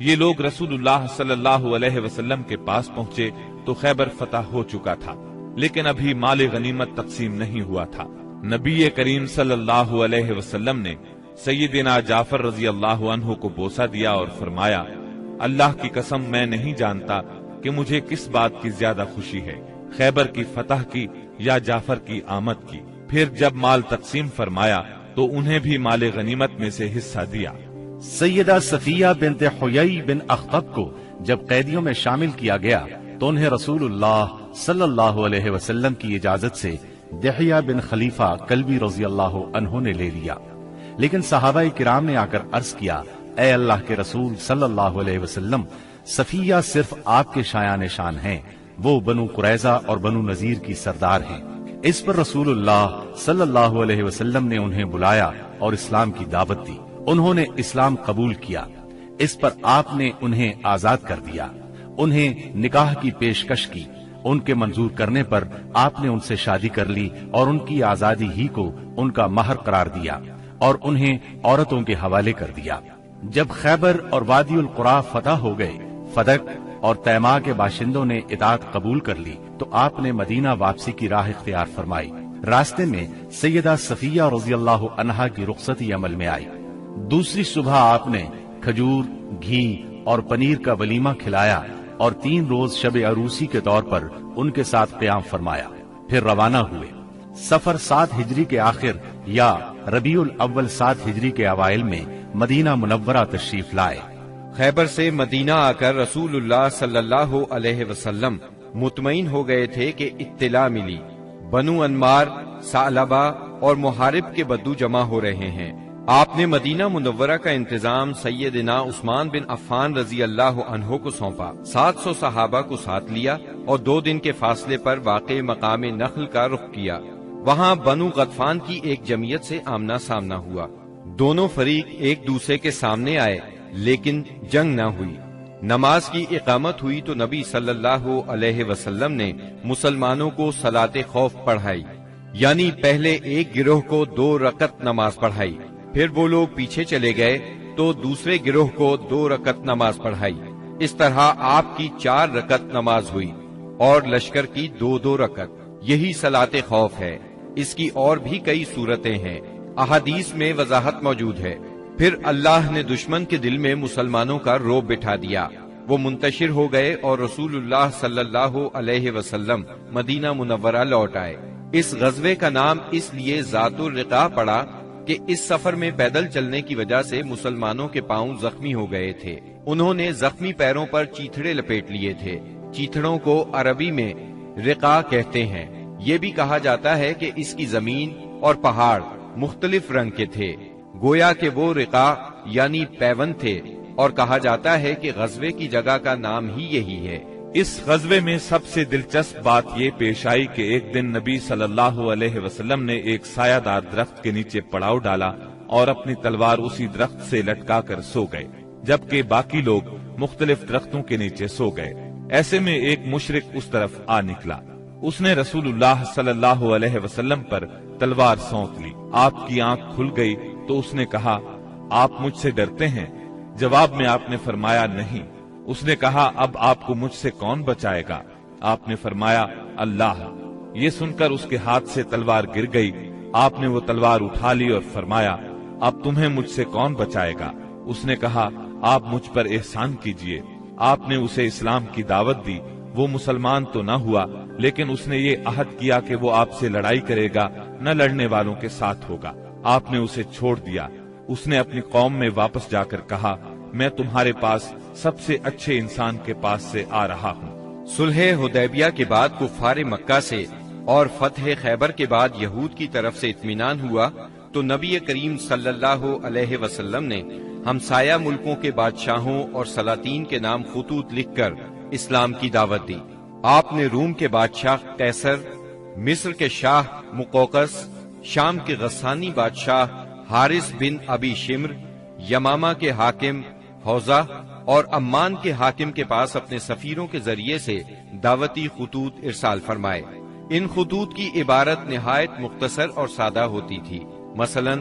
یہ لوگ رسول اللہ صلی اللہ علیہ وسلم کے پاس پہنچے تو خیبر فتح ہو چکا تھا، لیکن ابھی مال غنیمت تقسیم نہیں ہوا تھا۔ نبی کریم صلی اللہ علیہ وسلم نے سیدنا جعفر رضی اللہ عنہ کو بوسہ دیا اور فرمایا، اللہ کی قسم میں نہیں جانتا کہ مجھے کس بات کی زیادہ خوشی ہے، خیبر کی فتح کی یا جعفر کی آمد کی۔ پھر جب مال تقسیم فرمایا تو انہیں بھی مال غنیمت میں سے حصہ دیا۔ سیدہ صفیہ بنت حیی بن اخطب کو جب قیدیوں میں شامل کیا گیا تو انہیں رسول اللہ صلی اللہ علیہ وسلم کی اجازت سے دحیہ بن خلیفہ کلبی رضی اللہ عنہ نے لے لیا، لیکن صحابہ کرام نے آ کر عرض کیا، اے اللہ کے رسول صلی اللہ علیہ وسلم، صفیہ صرف آپ کے شایان شان ہیں، وہ بنو قریظہ اور بنو نذیر کی سردار ہیں۔ اس پر رسول اللہ صلی اللہ علیہ وسلم نے انہیں بلایا اور اسلام کی دعوت دی۔ انہوں نے اسلام قبول کیا۔ اس پر آپ نے انہیں آزاد کر دیا، انہیں نکاح کی پیشکش کی۔ ان کے منظور کرنے پر آپ نے ان سے شادی کر لی اور ان کی آزادی ہی کو ان کا مہر قرار دیا اور انہیں عورتوں کے حوالے کر دیا۔ جب خیبر اور وادی القرا فتح ہو گئے، فدق اور تیما کے باشندوں نے اطاعت قبول کر لی تو آپ نے مدینہ واپسی کی راہ اختیار فرمائی۔ راستے میں سیدہ صفیہ رضی اللہ عنہا کی رخصتی عمل میں آئی۔ دوسری صبح آپ نے کھجور، گھی اور پنیر کا ولیمہ کھلایا اور 3 روز شب عروسی کے طور پر ان کے ساتھ قیام فرمایا، پھر روانہ ہوئے۔ سفر 7 ہجری کے آخر یا ربیع الاول 7 ہجری کے اوائل میں مدینہ منورہ تشریف لائے۔ خیبر سے مدینہ آ کر رسول اللہ صلی اللہ علیہ وسلم مطمئن ہو گئے تھے کہ اطلاع ملی بنو انمار، ثعلبہ اور محارب کے بدو جمع ہو رہے ہیں۔ آپ نے مدینہ منورہ کا انتظام سیدنا عثمان بن عفان رضی اللہ عنہ کو سونپا، 700 صحابہ کو ساتھ لیا اور 2 دن کے فاصلے پر واقع مقام نخل کا رخ کیا۔ وہاں بنو غطفان کی ایک جمعیت سے آمنا سامنا ہوا۔ دونوں فریق ایک دوسرے کے سامنے آئے لیکن جنگ نہ ہوئی۔ نماز کی اقامت ہوئی تو نبی صلی اللہ علیہ وسلم نے مسلمانوں کو صلاۃ خوف پڑھائی، یعنی پہلے ایک گروہ کو 2 رکعت نماز پڑھائی، پھر وہ لوگ پیچھے چلے گئے تو دوسرے گروہ کو 2 رکعت نماز پڑھائی۔ اس طرح آپ کی 4 رکعت نماز ہوئی اور لشکر کی 2 رکعت۔ یہی صلاۃ خوف ہے۔ اس کی اور بھی کئی صورتیں ہیں، احادیث میں وضاحت موجود ہے۔ پھر اللہ نے دشمن کے دل میں مسلمانوں کا رعب بٹھا دیا، وہ منتشر ہو گئے اور رسول اللہ صلی اللہ علیہ وسلم مدینہ منورہ لوٹ آئے۔ اس غزوے کا نام اس لیے ذات الرقاع پڑا کہ اس سفر میں پیدل چلنے کی وجہ سے مسلمانوں کے پاؤں زخمی ہو گئے تھے۔ انہوں نے زخمی پیروں پر چیتھڑے لپیٹ لیے تھے۔ چیتھڑوں کو عربی میں رقاع کہتے ہیں۔ یہ بھی کہا جاتا ہے کہ اس کی زمین اور پہاڑ مختلف رنگ کے تھے، گویا کہ وہ رقاع یعنی پیون تھے، اور کہا جاتا ہے کہ غزوے کی جگہ کا نام ہی یہی ہے۔ اس غزوے میں سب سے دلچسپ بات یہ پیش آئی کہ ایک دن نبی صلی اللہ علیہ وسلم نے ایک سایہ دار درخت کے نیچے پڑاؤ ڈالا اور اپنی تلوار اسی درخت سے لٹکا کر سو گئے، جبکہ باقی لوگ مختلف درختوں کے نیچے سو گئے۔ ایسے میں ایک مشرک اس طرف آ نکلا، اس نے رسول اللہ صلی اللہ علیہ وسلم پر تلوار سونت لی۔ آپ کی آنکھ کھل گئی تو اس نے کہا، آپ مجھ سے ڈرتے ہیں؟ جواب میں آپ نے فرمایا، نہیں۔ اس نے کہا، اب آپ کو مجھ سے کون بچائے گا؟ آپ نے فرمایا، اللہ۔ یہ سن کر اس کے ہاتھ سے تلوار گر گئی۔ آپ نے وہ تلوار اٹھا لی اور فرمایا، اب تمہیں مجھ سے کون بچائے گا؟ اس نے کہا، آپ مجھ پر احسان کیجئے۔ آپ نے اسے اسلام کی دعوت دی۔ وہ مسلمان تو نہ ہوا، لیکن اس نے یہ عہد کیا کہ وہ آپ سے لڑائی کرے گا، نہ لڑنے والوں کے ساتھ ہوگا۔ آپ نے اسے چھوڑ دیا۔ اس نے اپنی قوم میں واپس جا کر کہا، میں تمہارے پاس سب سے اچھے انسان کے پاس سے آ رہا ہوں۔ صلح حدیبیہ کے بعد کفار مکہ سے اور فتح خیبر کے بعد یہود کی طرف سے اطمینان ہوا تو نبی کریم صلی اللہ علیہ وسلم نے ہمسایہ ملکوں کے بادشاہوں اور سلاطین کے نام خطوط لکھ کر اسلام کی دعوت دی۔ آپ نے روم کے بادشاہ قیصر، مصر کے شاہ مقوقس، شام کے غسانی بادشاہ حارث بن ابی شمر، یمامہ کے حاکم حوزہ اور عمان کے حاکم کے پاس اپنے سفیروں کے ذریعے سے دعوتی خطوط ارسال فرمائے۔ ان خطوط کی عبارت نہایت مختصر اور سادہ ہوتی تھی، مثلا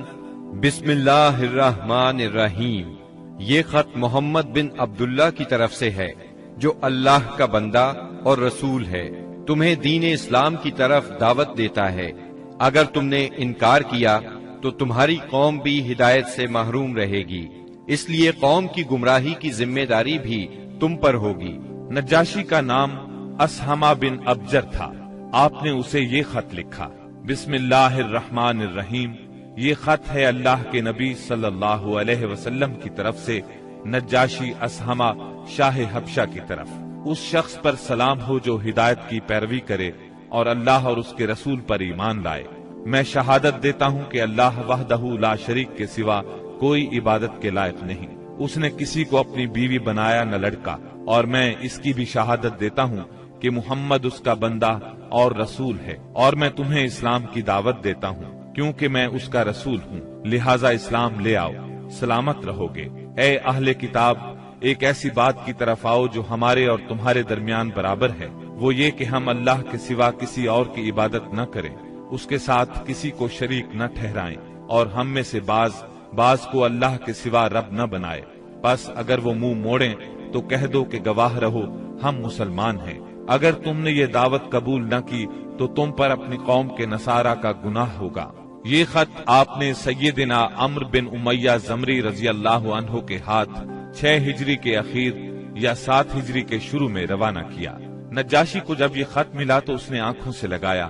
بسم اللہ الرحمن الرحیم، یہ خط محمد بن عبداللہ کی طرف سے ہے جو اللہ کا بندہ اور رسول ہے، تمہیں دین اسلام کی طرف دعوت دیتا ہے۔ اگر تم نے انکار کیا تو تمہاری قوم بھی ہدایت سے محروم رہے گی، اس لیے قوم کی گمراہی کی ذمہ داری بھی تم پر ہوگی۔ نجاشی کا نام اسہمہ بن ابجر تھا۔ آپ نے اسے یہ خط لکھا، بسم اللہ الرحمن الرحیم، یہ خط ہے اللہ کے نبی صلی اللہ علیہ وسلم کی طرف سے نجاشی اسہمہ شاہ حبشہ کی طرف۔ اس شخص پر سلام ہو جو ہدایت کی پیروی کرے اور اللہ اور اس کے رسول پر ایمان لائے۔ میں شہادت دیتا ہوں کہ اللہ وحدہ لا شریک کے سوا کوئی عبادت کے لائق نہیں، اس نے کسی کو اپنی بیوی بنایا نہ لڑکا، اور میں اس کی بھی شہادت دیتا ہوں کہ محمد اس کا بندہ اور رسول ہے، اور میں تمہیں اسلام کی دعوت دیتا ہوں کیونکہ میں اس کا رسول ہوں، لہٰذا اسلام لے آؤ، سلامت رہو گے۔ اے اہل کتاب، ایک ایسی بات کی طرف آؤ جو ہمارے اور تمہارے درمیان برابر ہے، وہ یہ کہ ہم اللہ کے سوا کسی اور کی عبادت نہ کریں، اس کے ساتھ کسی کو شریک نہ ٹھہرائیں، اور ہم میں سے بعض کو اللہ کے سوا رب نہ بنائے۔ پس اگر وہ منہ موڑیں تو کہہ دو کہ گواہ رہو ہم مسلمان ہیں۔ اگر تم نے یہ دعوت قبول نہ کی تو تم پر اپنی قوم کے نصارہ کا گناہ ہوگا۔ یہ خط آپ نے سیدنا عمرو بن امیہ زمری رضی اللہ عنہ کے ہاتھ 6 ہجری کے اخیر یا 7 ہجری کے شروع میں روانہ کیا۔ نجاشی کو جب یہ خط ملا تو اس نے آنکھوں سے لگایا،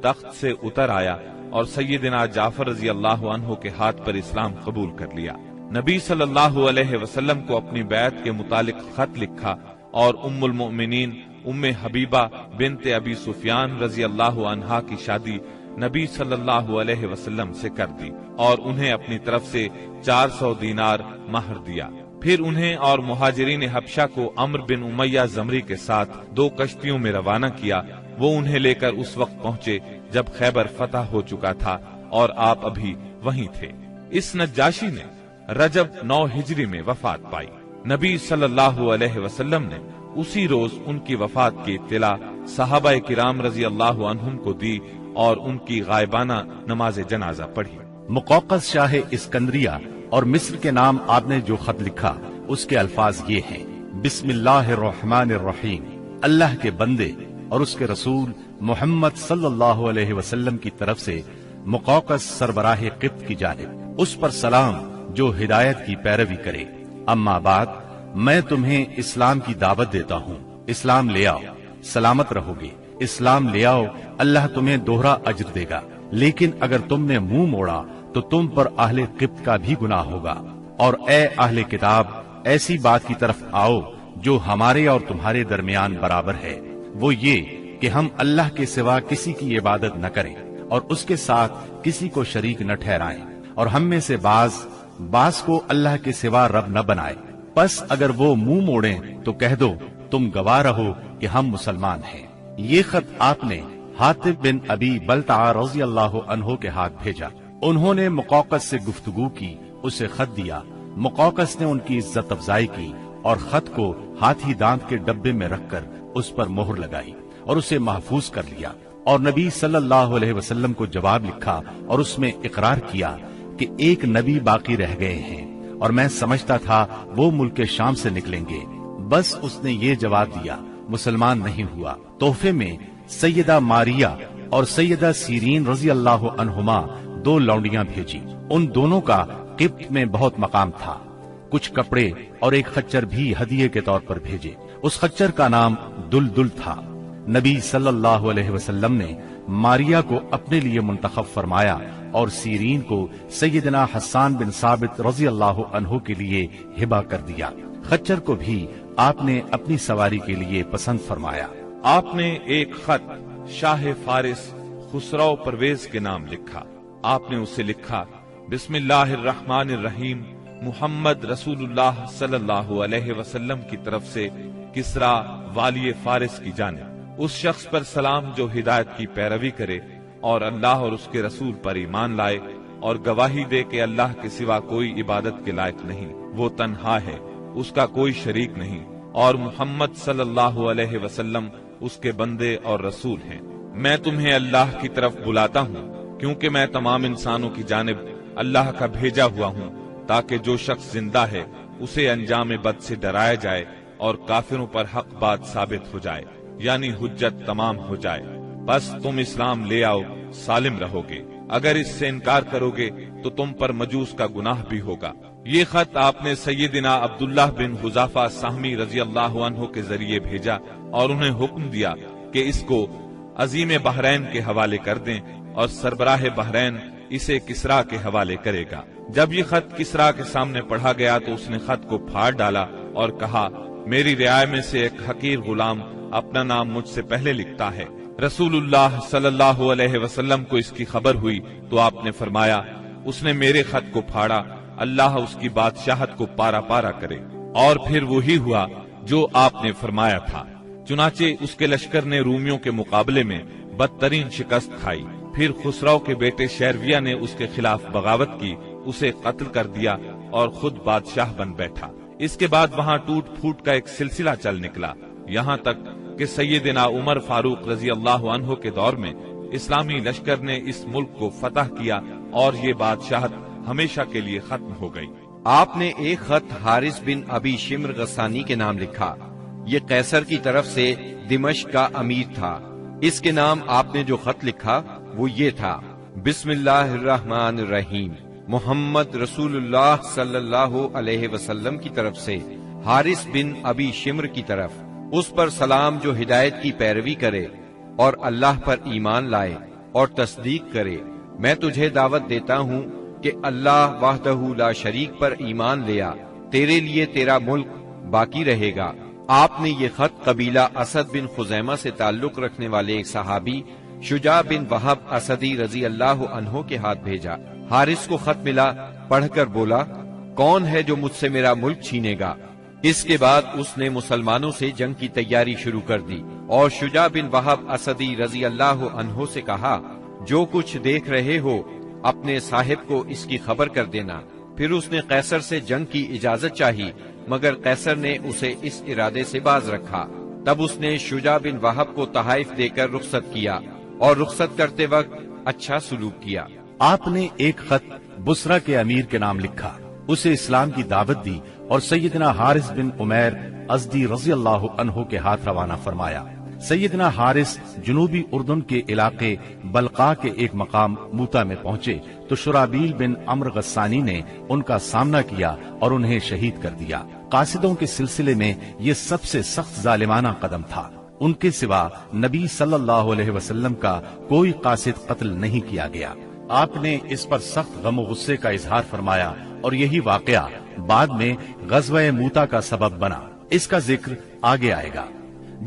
تخت سے اتر آیا اور سیدنا جعفر رضی اللہ عنہ کے ہاتھ پر اسلام قبول کر لیا۔ نبی صلی اللہ علیہ وسلم کو اپنی بیعت کے متعلق خط لکھا اور ام المؤمنین ام حبیبہ بنت ابی سفیان رضی اللہ عنہا کی شادی نبی صلی اللہ علیہ وسلم سے کر دی اور انہیں اپنی طرف سے 400 دینار مہر دیا۔ پھر انہیں اور مہاجرین حبشہ کو عمرو بن امیہ زمری کے ساتھ 2 کشتیوں میں روانہ کیا۔ وہ انہیں لے کر اس وقت پہنچے جب خیبر فتح ہو چکا تھا اور آپ ابھی وہیں تھے۔ اس نجاشی نے رجب 9 ہجری میں وفات پائی۔ نبی صلی اللہ علیہ وسلم نے اسی روز ان کی وفات کی اطلاع صحابہ کرام رضی اللہ عنہم کو دی اور ان کی غائبانہ نماز جنازہ پڑھی۔ مقوقس شاہ اسکندریہ اور مصر کے نام آپ نے جو خط لکھا اس کے الفاظ یہ ہیں، بسم اللہ الرحمن الرحیم، اللہ کے بندے اور اس کے رسول محمد صلی اللہ علیہ وسلم کی طرف سے مقوقس سربراہ قبط کی جانب، اس پر سلام جو ہدایت کی پیروی کرے۔ اما بعد، میں تمہیں اسلام کی دعوت دیتا ہوں، اسلام لے آؤ، سلامت رہو گے۔ اسلام لے آؤ، اللہ تمہیں دوہرا اجر دے گا، لیکن اگر تم نے منہ موڑا تو تم پر اہل قبط کا بھی گناہ ہوگا۔ اور اے اہل کتاب، ایسی بات کی طرف آؤ جو ہمارے اور تمہارے درمیان برابر ہے، وہ یہ کہ ہم اللہ کے سوا کسی کی عبادت نہ کریں اور اس کے ساتھ کسی کو شریک نہ ٹھہرائیں، اور ہم میں سے بعض کو اللہ کے سوا رب نہ بنائے۔ پس اگر وہ منہ موڑیں تو کہہ دو تم گواہ رہو کہ ہم مسلمان ہیں۔ یہ خط آپ نے حاطب بن ابی بلتع رضی اللہ عنہ کے ہاتھ بھیجا۔ انہوں نے مقوقس سے گفتگو کی، اسے خط دیا۔ مقوقس نے ان کی عزت افزائی کی اور خط کو ہاتھی دانت کے ڈبے میں رکھ کر اس پر مہر لگائی اور اسے محفوظ کر لیا، اور نبی صلی اللہ علیہ وسلم کو جواب لکھا اور اس میں اقرار کیا کہ ایک نبی باقی رہ گئے ہیں اور میں سمجھتا تھا وہ ملک شام سے نکلیں گے، بس اس نے یہ جواب دیا مسلمان نہیں ہوا۔ تحفے میں سیدہ ماریہ اور سیدہ سیرین رضی اللہ عنہما 2 لونڈیاں بھیجی۔ ان دونوں کا قبط میں بہت مقام تھا۔ کچھ کپڑے اور ایک خچر بھی ہدیے کے طور پر بھیجے۔ اس خچر کا نام دلدل تھا۔ نبی صلی اللہ علیہ وسلم نے ماریہ کو اپنے لیے منتخب فرمایا اور سیرین کو سیدنا حسان بن ثابت رضی اللہ عنہ کے لیے ہبہ کر دیا۔ خچر کو بھی آپ نے اپنی سواری کے لیے پسند فرمایا۔ آپ نے ایک خط شاہ فارس خسرو پرویز کے نام لکھا۔ آپ نے اسے لکھا، بسم اللہ الرحمن الرحیم، محمد رسول اللہ صلی اللہ علیہ وسلم کی طرف سے کسرا والی فارس کی جانب، اس شخص پر سلام جو ہدایت کی پیروی کرے اور اللہ اور اس کے رسول پر ایمان لائے اور گواہی دے کہ اللہ کے سوا کوئی عبادت کے لائق نہیں، وہ تنہا ہے، اس کا کوئی شریک نہیں، اور محمد صلی اللہ علیہ وسلم اس کے بندے اور رسول ہیں۔ میں تمہیں اللہ کی طرف بلاتا ہوں کیونکہ میں تمام انسانوں کی جانب اللہ کا بھیجا ہوا ہوں، تاکہ جو شخص زندہ ہے اسے انجام بد سے ڈرایا جائے اور کافروں پر حق بات ثابت ہو جائے، یعنی حجت تمام ہو جائے، بس تم اسلام لے آؤ، سالم رہو گے۔ اگر اس سے انکار کرو گے تو تم پر مجوس کا گناہ بھی ہوگا۔ یہ خط آپ نے سیدنا عبداللہ بن حذافہ سہمی رضی اللہ عنہ کے ذریعے بھیجا اور انہیں حکم دیا کہ اس کو عظیم بحرین کے حوالے کر دیں، اور سربراہ بحرین اسے کسرا کے حوالے کرے گا۔ جب یہ خط کسرا کے سامنے پڑھا گیا تو اس نے خط کو پھاڑ ڈالا اور کہا، میری رعایا میں سے ایک حقیر غلام اپنا نام مجھ سے پہلے لکھتا ہے۔ رسول اللہ صلی اللہ علیہ وسلم کو اس کی خبر ہوئی تو آپ نے فرمایا، اس نے میرے خط کو پھاڑا، اللہ اس کی بادشاہت کو پارا پارا کرے۔ اور پھر وہی ہوا جو آپ نے فرمایا تھا، چنانچہ اس کے لشکر نے رومیوں کے مقابلے میں بدترین شکست کھائی۔ پھر خسرو کے بیٹے شیرویہ نے اس کے خلاف بغاوت کی، اسے قتل کر دیا اور خود بادشاہ بن بیٹھا۔ اس کے بعد وہاں ٹوٹ پھوٹ کا ایک سلسلہ چل نکلا، یہاں تک کہ سیدنا عمر فاروق رضی اللہ عنہ کے دور میں اسلامی لشکر نے اس ملک کو فتح کیا اور یہ بادشاہت ہمیشہ کے لیے ختم ہو گئی۔ آپ نے ایک خط حارث بن ابی شمر غسانی کے نام لکھا، یہ قیصر کی طرف سے دمشق کا امیر تھا۔ اس کے نام آپ نے جو خط لکھا وہ یہ تھا، بسم اللہ الرحمن الرحیم، محمد رسول اللہ صلی اللہ علیہ وسلم کی طرف سے حارث بن ابی شمر کی طرف، اس پر سلام جو ہدایت کی پیروی کرے اور اللہ پر ایمان لائے اور تصدیق کرے۔ میں تجھے دعوت دیتا ہوں کہ اللہ وحدہ لا شریک پر ایمان لیا، تیرے لیے تیرا ملک باقی رہے گا۔ آپ نے یہ خط قبیلہ اسد بن خزیمہ سے تعلق رکھنے والے ایک صحابی شجاع بن وہب اسدی رضی اللہ عنہ کے ہاتھ بھیجا۔ حارث کو خط ملا، پڑھ کر بولا، کون ہے جو مجھ سے میرا ملک چھینے گا؟ اس کے بعد اس نے مسلمانوں سے جنگ کی تیاری شروع کر دی اور شجاع بن وہب اسدی رضی اللہ عنہ سے کہا، جو کچھ دیکھ رہے ہو اپنے صاحب کو اس کی خبر کر دینا۔ پھر اس نے قیصر سے جنگ کی اجازت چاہی، مگر قیصر نے اسے اس ارادے سے باز رکھا۔ تب اس نے شجاع بن وہب کو تحائف دے کر رخصت کیا اور رخصت کرتے وقت اچھا سلوک کیا۔ آپ نے ایک خط بصرہ کے امیر کے نام لکھا، اسے اسلام کی دعوت دی اور سیدنا حارث بن عمیر ازدی رضی اللہ عنہ کے ہاتھ روانہ فرمایا۔ سیدنا حارث جنوبی اردن کے علاقے بلقا کے ایک مقام موتا میں پہنچے تو شرابیل بن عمرو غسانی نے ان کا سامنا کیا اور انہیں شہید کر دیا۔ قاصدوں کے سلسلے میں یہ سب سے سخت ظالمانہ قدم تھا۔ ان کے سوا نبی صلی اللہ علیہ وسلم کا کوئی قاصد قتل نہیں کیا گیا۔ آپ نے اس پر سخت غم و غصے کا اظہار فرمایا اور یہی واقعہ بعد میں غزوہ موتا کا سبب بنا، اس کا ذکر آگے آئے گا۔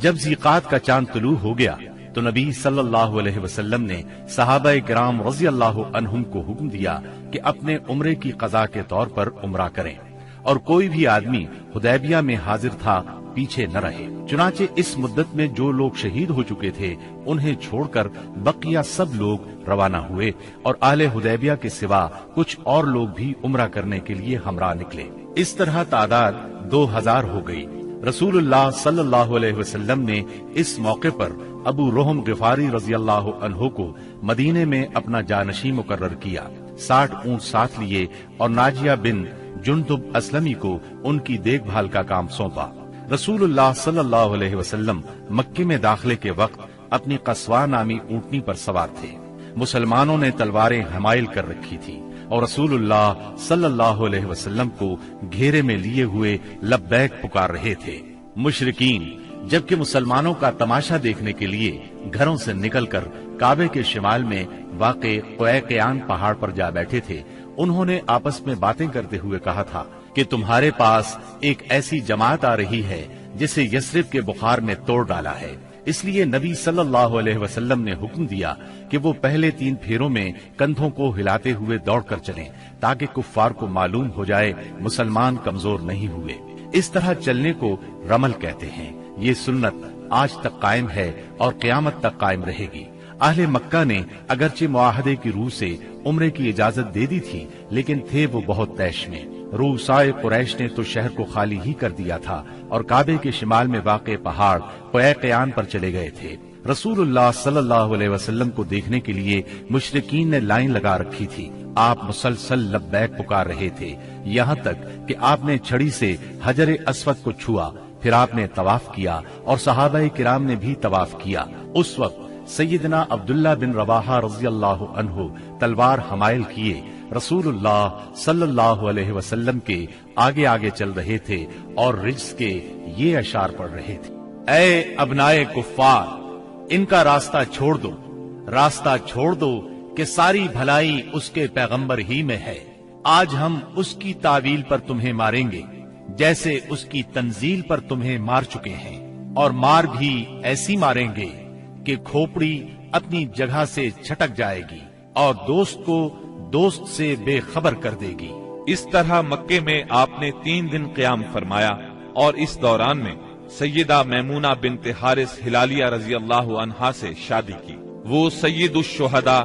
جب ذیقات کا چاند طلوع ہو گیا تو نبی صلی اللہ علیہ وسلم نے صحابہ کرام رضی اللہ عنہم کو حکم دیا کہ اپنے عمرے کی قضاء کے طور پر عمرہ کریں اور کوئی بھی آدمی حدیبیہ میں حاضر تھا پیچھے نہ رہے۔ چنانچہ اس مدت میں جو لوگ شہید ہو چکے تھے انہیں چھوڑ کر بقیہ سب لوگ روانہ ہوئے اور اہل حدیبیہ کے سوا کچھ اور لوگ بھی عمرہ کرنے کے لیے ہمراہ نکلے۔ اس طرح تعداد 2000 ہو گئی۔ رسول اللہ صلی اللہ علیہ وسلم نے اس موقع پر ابو رحم غفاری رضی اللہ عنہ کو مدینے میں اپنا جانشین مقرر کیا، 60 اونٹ ساتھ لیے اور ناجیہ بن جندب اسلمی کو ان کی دیکھ بھال کا کام سونپا۔ رسول اللہ صلی اللہ علیہ وسلم مکے میں داخلے کے وقت اپنی قصوہ نامی اونٹنی پر سوار تھے۔ مسلمانوں نے تلواریں حمائل کر رکھی تھی اور رسول اللہ صلی اللہ علیہ وسلم کو گھیرے میں لیے ہوئے لبیک پکار رہے تھے۔ مشرکین جبکہ مسلمانوں کا تماشا دیکھنے کے لیے گھروں سے نکل کر کعبے کے شمال میں واقع قیقیان پہاڑ پر جا بیٹھے تھے، انہوں نے آپس میں باتیں کرتے ہوئے کہا تھا کہ تمہارے پاس ایک ایسی جماعت آ رہی ہے جسے یثرب کے بخار نے توڑ ڈالا ہے۔ اس لیے نبی صلی اللہ علیہ وسلم نے حکم دیا کہ وہ پہلے 3 پھیروں میں کندھوں کو ہلاتے ہوئے دوڑ کر چلیں تاکہ کفار کو معلوم ہو جائے مسلمان کمزور نہیں ہوئے۔ اس طرح چلنے کو رمل کہتے ہیں۔ یہ سنت آج تک قائم ہے اور قیامت تک قائم رہے گی۔ اہل مکہ نے اگرچہ معاہدے کی روح سے عمرے کی اجازت دے دی تھی، لیکن تھے وہ بہت طیش میں۔ روسائے قریش نے تو شہر کو خالی ہی کر دیا تھا اور کعبے کے شمال میں واقع پہاڑ قیقیان پر چلے گئے تھے۔ رسول اللہ صلی اللہ علیہ وسلم کو دیکھنے کے لیے مشرکین نے لائن لگا رکھی تھی آپ مسلسل لبیک پکار رہے تھے، یہاں تک کہ آپ نے چھڑی سے حجر اسود کو چھوا، پھر آپ نے طواف کیا اور صحابہ کرام نے بھی طواف کیا۔ اس وقت سیدنا عبداللہ بن رواحہ رضی اللہ عنہ تلوار حمائل کیے رسول اللہ صلی اللہ علیہ وسلم کے آگے آگے چل رہے تھے اور رجز کے یہ اشعار پڑھ رہے تھے: اے ابنائے کفار، ان کا راستہ چھوڑ دو، راستہ چھوڑ دو کہ ساری بھلائی اس کے پیغمبر ہی میں ہے۔ آج ہم اس کی تعویل پر تمہیں ماریں گے جیسے اس کی تنزیل پر تمہیں مار چکے ہیں، اور مار بھی ایسی ماریں گے کہ کھوپڑی اپنی جگہ سے چھٹک جائے گی اور دوست کو دوست سے بے خبر کر دے گی۔ اس طرح مکے میں آپ نے 3 دن قیام فرمایا، اور اس دوران میں سیدہ میمونہ بنت حارث ہلالیہ رضی اللہ عنہا سے شادی کی۔ وہ سید الشہداء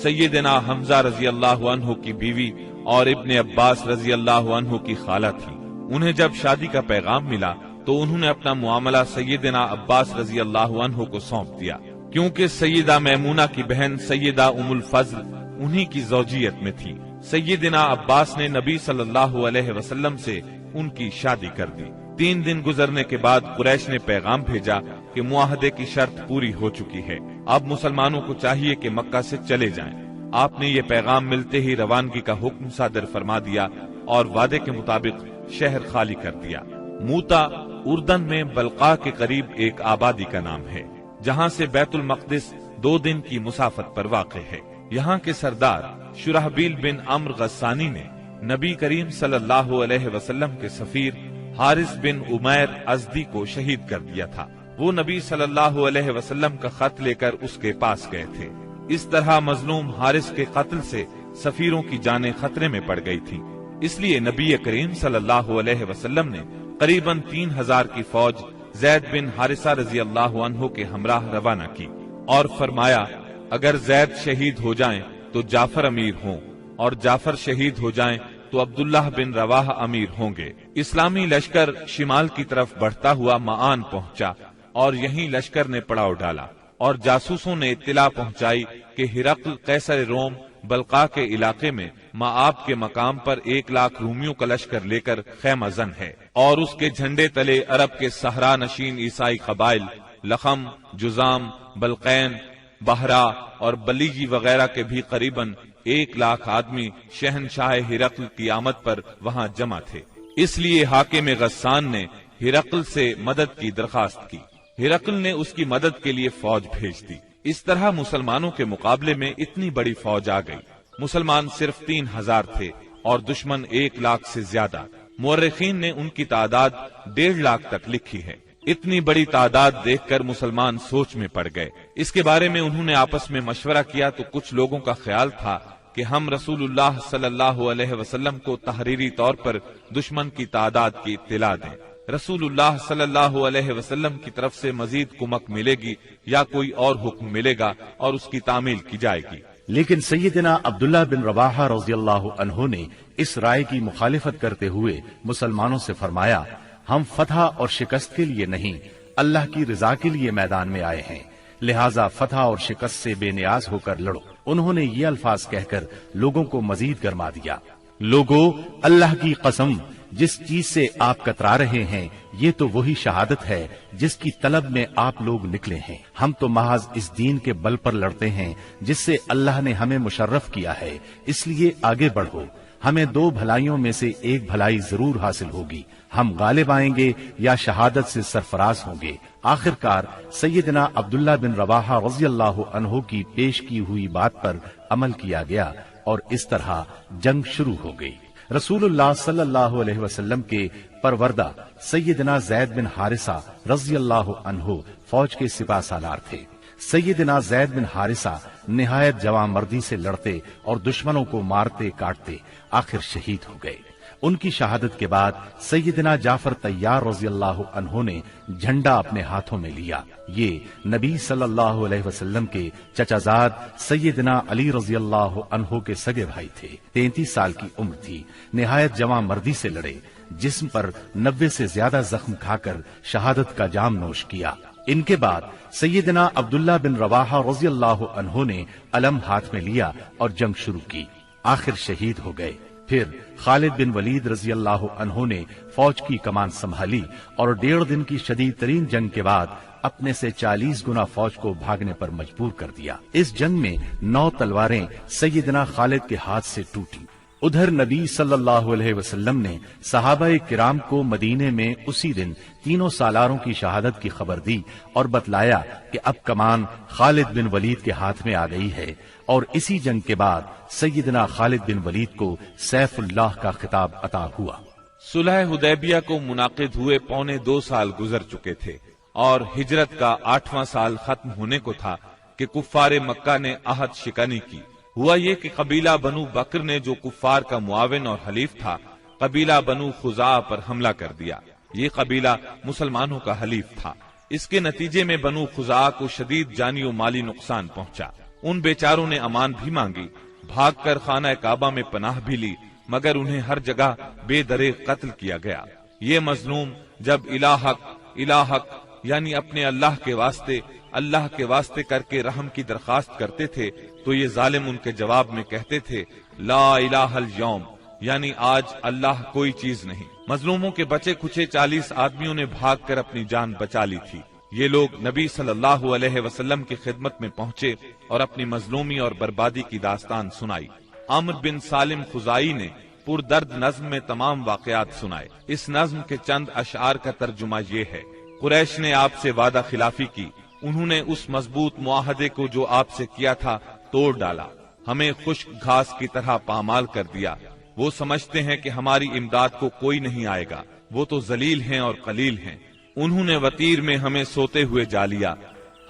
سیدنا حمزہ رضی اللہ عنہ کی بیوی اور ابن عباس رضی اللہ عنہ کی خالہ تھی۔ انہیں جب شادی کا پیغام ملا تو انہوں نے اپنا معاملہ سیدنا عباس رضی اللہ عنہ کو سونپ دیا، کیونکہ سیدہ میمونہ کی بہن سیدہ ام الفضل انہی کی زوجیت میں تھی۔ سیدنا عباس نے نبی صلی اللہ علیہ وسلم سے ان کی شادی کر دی۔ 3 دن گزرنے کے بعد قریش نے پیغام بھیجا کہ معاہدے کی شرط پوری ہو چکی ہے، اب مسلمانوں کو چاہیے کہ مکہ سے چلے جائیں۔ آپ نے یہ پیغام ملتے ہی روانگی کا حکم صادر فرما دیا اور وعدے کے مطابق شہر خالی کر دیا۔ موتا اردن میں بلقاء کے قریب ایک آبادی کا نام ہے، جہاں سے بیت المقدس 2 دن کی مسافت پر واقع ہے۔ یہاں کے سردار شرحبیل بن عمرو غسانی نے نبی کریم صلی اللہ علیہ وسلم کے سفیر حارث بن عمیر ازدی کو شہید کر دیا تھا۔ وہ نبی صلی اللہ علیہ وسلم کا خط لے کر اس کے پاس گئے تھے۔ اس طرح مظلوم حارث کے قتل سے سفیروں کی جانیں خطرے میں پڑ گئی تھی، اس لیے نبی کریم صلی اللہ علیہ وسلم نے قریباً 3000 کی فوج زید بن حارثہ رضی اللہ عنہ کے ہمراہ روانہ کی اور فرمایا، اگر زید شہید ہو جائیں تو جعفر امیر ہوں، اور جعفر شہید ہو جائیں تو عبداللہ بن رواحہ امیر ہوں گے۔ اسلامی لشکر شمال کی طرف بڑھتا ہوا معان پہنچا اور یہیں لشکر نے پڑاؤ ڈالا، اور جاسوسوں نے اطلاع پہنچائی کہ ہرقل قیصر روم بلقاء کے علاقے میں مآب کے مقام پر 1 لاکھ رومیوں کا لشکر لے کر خیمہ زن ہے، اور اس کے جھنڈے تلے عرب کے صحرا نشین عیسائی قبائل لخم، جزام، بلقین، بہرا اور بلیجی وغیرہ کے بھی قریباً 1 لاکھ آدمی شہنشاہ ہرقل کی آمد پر وہاں جمع تھے۔ اس لیے حاکم غسان نے ہرقل سے مدد کی درخواست کی۔ ہرقل نے اس کی مدد کے لیے فوج بھیج دی۔ اس طرح مسلمانوں کے مقابلے میں اتنی بڑی فوج آ گئی۔ مسلمان صرف 3000 تھے اور دشمن 1 لاکھ سے زیادہ۔ مورخین نے ان کی تعداد 1.5 لاکھ تک لکھی ہے۔ اتنی بڑی تعداد دیکھ کر مسلمان سوچ میں پڑ گئے۔ اس کے بارے میں انہوں نے آپس میں مشورہ کیا تو کچھ لوگوں کا خیال تھا کہ ہم رسول اللہ صلی اللہ علیہ وسلم کو تحریری طور پر دشمن کی تعداد کی اطلاع دیں۔ رسول اللہ صلی اللہ علیہ وسلم کی طرف سے مزید کمک ملے گی یا کوئی اور حکم ملے گا اور اس کی تعمیل کی جائے گی۔ لیکن سیدنا عبداللہ بن رواحہ رضی اللہ عنہ نے اس رائے کی مخالفت کرتے ہوئے مسلمانوں سے فرمایا، ہم فتح اور شکست کے لیے نہیں، اللہ کی رضا کے لیے میدان میں آئے ہیں، لہٰذا فتح اور شکست سے بے نیاز ہو کر لڑو۔ انہوں نے یہ الفاظ کہہ کر لوگوں کو مزید گرما دیا، لوگو اللہ کی قسم، جس چیز سے آپ کترا رہے ہیں یہ تو وہی شہادت ہے جس کی طلب میں آپ لوگ نکلے ہیں۔ ہم تو محض اس دین کے بل پر لڑتے ہیں جس سے اللہ نے ہمیں مشرف کیا ہے، اس لیے آگے بڑھو، ہمیں 2 بھلائیوں میں سے ایک بھلائی ضرور حاصل ہوگی، ہم غالب آئیں گے یا شہادت سے سرفراز ہوں گے۔ آخر کار سیدنا عبداللہ بن رواحہ رضی اللہ عنہ کی پیش کی ہوئی بات پر عمل کیا گیا اور اس طرح جنگ شروع ہو گئی۔ رسول اللہ صلی اللہ علیہ وسلم کے پروردہ سیدنا زید بن حارثہ رضی اللہ عنہ فوج کے سپاہ سالار تھے۔ سیدنا زید بن حارثہ نہایت جواں مردی سے لڑتے اور دشمنوں کو مارتے کاٹتے آخر شہید ہو گئے۔ ان کی شہادت کے بعد سیدنا جعفر طیار رضی اللہ عنہ نے جھنڈا اپنے ہاتھوں میں لیا۔ یہ نبی صلی اللہ علیہ وسلم کے چچا زاد سیدنا علی رضی اللہ عنہ کے سگے بھائی تھے۔ 33 سال کی عمر تھی، نہایت جواں مردی سے لڑے، جسم پر 90 سے زیادہ زخم کھا کر شہادت کا جام نوش کیا۔ ان کے بعد سیدنا عبداللہ بن رواحہ رضی اللہ عنہ نے علم ہاتھ میں لیا اور جنگ شروع کی۔ آخر شہید ہو گئے۔ پھر خالد بن ولید رضی اللہ عنہ نے فوج کی کمان سنبھالی اور 1.5 دن کی شدید ترین جنگ کے بعد اپنے سے 40 گنا فوج کو بھاگنے پر مجبور کر دیا۔ اس جنگ میں 9 تلواریں سیدنا خالد کے ہاتھ سے ٹوٹی۔ ادھر نبی صلی اللہ علیہ وسلم نے صحابہ کرام کو مدینے میں اسی دن 3 سالاروں کی شہادت کی خبر دی اور بتلایا کہ اب کمان خالد بن ولید کے ہاتھ میں آ گئی ہے، اور اسی جنگ کے بعد سیدنا خالد بن ولید کو سیف اللہ کا خطاب عطا ہوا۔ صلح حدیبیہ کو منعقد ہوئے 2.25 سال گزر چکے تھے اور ہجرت کا 8واں سال ختم ہونے کو تھا کہ کفار مکہ نے عہد شکنی کی۔ ہوا یہ کہ قبیلہ بنو بکر نے، جو کفار کا معاون اور حلیف تھا، قبیلہ بنو خزاعہ پر حملہ کر دیا۔ یہ قبیلہ مسلمانوں کا حلیف تھا۔ اس کے نتیجے میں بنو خزاعہ کو شدید جانی و مالی نقصان پہنچا۔ ان بیچاروں نے امان بھی مانگی، بھاگ کر خانہ کعبہ میں پناہ بھی لی، مگر انہیں ہر جگہ بے دریغ قتل کیا گیا۔ یہ مظلوم جب الہک یعنی اپنے اللہ کے واسطے کر کے رحم کی درخواست کرتے تھے تو یہ ظالم ان کے جواب میں کہتے تھے لا الہ الیوم، یعنی آج اللہ کوئی چیز نہیں۔ مظلوموں کے بچے کچھے 40 آدمیوں نے بھاگ کر اپنی جان بچا لی تھی۔ یہ لوگ نبی صلی اللہ علیہ وسلم کی خدمت میں پہنچے اور اپنی مظلومی اور بربادی کی داستان سنائی۔ عامر بن سالم خزائی نے پردرد نظم میں تمام واقعات سنائے۔ اس نظم کے چند اشعار کا ترجمہ یہ ہے: قریش نے آپ سے وعدہ خلافی کی، انہوں نے اس مضبوط معاہدے کو جو آپ سے کیا تھا توڑ ڈالا، ہمیں خشک گھاس کی طرح پامال کر دیا۔ وہ سمجھتے ہیں کہ ہماری امداد کو کوئی نہیں آئے گا، وہ تو ذلیل ہیں اور قلیل ہیں۔ انہوں نے وطیر میں ہمیں سوتے ہوئے جا لیا،